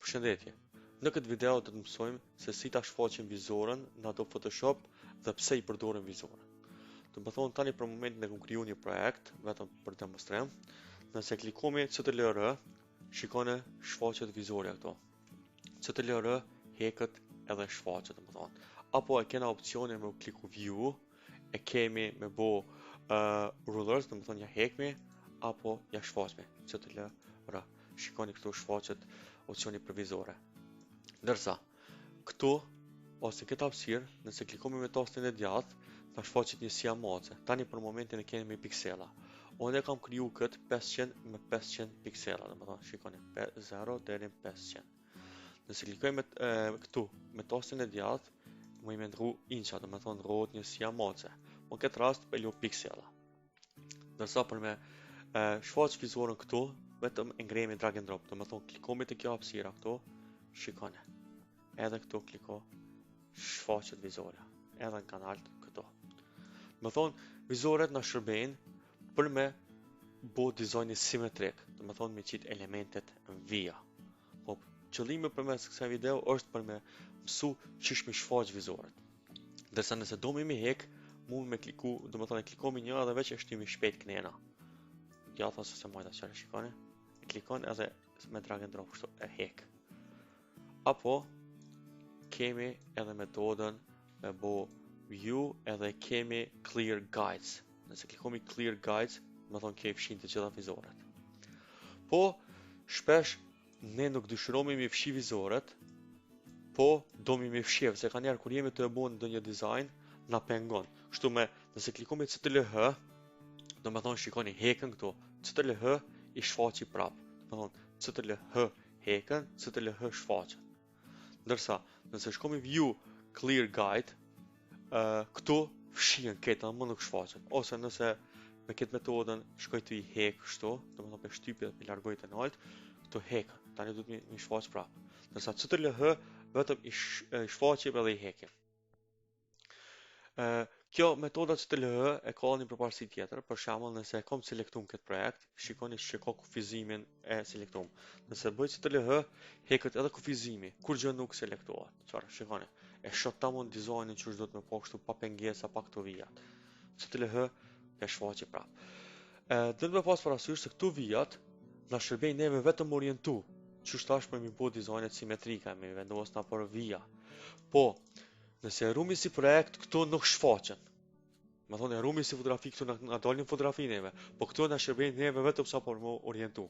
Përshëndetje. Në këtë video do të mësojmë se si ta shfaqim vizoren në Adobe Photoshop dhe pse i përdorim vizoren. Do të thonë tani për momentin e kam kriju një projekt vetëm për të demonstrim. Nëse klikojmë CTRL, shikoni shfaqet vizorja këto. CTRL heket edhe shfaqet, domethënë. Apo e kena opsionin me kliku view, e kemi me bo rulers, domethënë ja hekmi apo ja shfaqmi. CTRL. Shikoni këtu shfaqet opcioni për vizore. Ndërsa këtu ose këtë hapësirë, nëse klikojmë me tastin e djathtë, na shfaqet një siamace. Tani për momentin e kemi me piksela. Unë kam kriju këtë 500 me 500 piksela, domethënë shikoni 0 deri në 500. Nëse klikojmë këtu me tastin e djathtë, më i ndru inça, domethënë rrohet një siamace. Në këtë rast po lë piksela. Ndërsa për me shfaq vizoren këtu, vetëm e ngremi drag and drop, domethënë klikojmë te kjo hapësira këtu, shikoni. Edhe këtu kliko, shfaqet vizorja, edhe në kanal këtu. Domethënë vizoret na shërbejnë për me bo dizajni simetrik, domethënë me qit elementet në vija. Po qëllimi përmes kësaj video është për me mësu çish me shfaq vizoret. Ndërsa nëse do me hek, mund me kliku, domethënë klikomi një edhe veç e shtimi shpejt knena. Djathta ose majta çfarë shikoni? Klikon edhe me drag and drop kështu e hek. Apo kemi edhe metodën me bo view edhe kemi clear guides. Nëse klikojmë clear guides, do të thonë ke fshin të gjitha vizoret. Po shpesh ne nuk dëshirojmë me fshi vizoret, po domi me fshi, se kanë njerë kur jemi të e bën ndonjë dizajn na pengon. Kështu me nëse klikojmë CTRL, do të thonë shikoni hekën këtu, CTRL i shfaqi prap. Do të thonë CTRL hekën, CTRL shfaqet. Ndërsa nëse shkomi view clear guide, këtu fshihen këta më nuk shfaqet. Ose nëse me këtë metodën shkoj të i hek kështu, do të thonë me shtypje dhe largoj të lart, këtu hekën. Tani do të më shfaq prap. Ndërsa CTRL vetëm i shfaqim edhe i hekim. Kjo metoda CTRL e ka një përparësi tjetër, për shembull nëse e kam selektuar këtë projekt, shikoni se ka kufizimin e selektuar. Nëse bëj CTRL, heket edhe kufizimi, kur gjë nuk selektohet. Çfarë? Shikoni, e shoh tamam dizajnin që do të më po kështu pa pengesa, pa këto vijat. CTRL e shfaqi prap. Do të më pas parasysh se këtu vijat na shërbejnë neve vetëm orientu, që thash për mi bo dizajnet simetrike, me vendos na për vija. Po nëse e rumi si projekt, këto nuk shfaqen. Me thonë e rumi si fotografi, këto na dalin fotografi neve, po këto na shërbejnë neve vetëm sa për më orientu.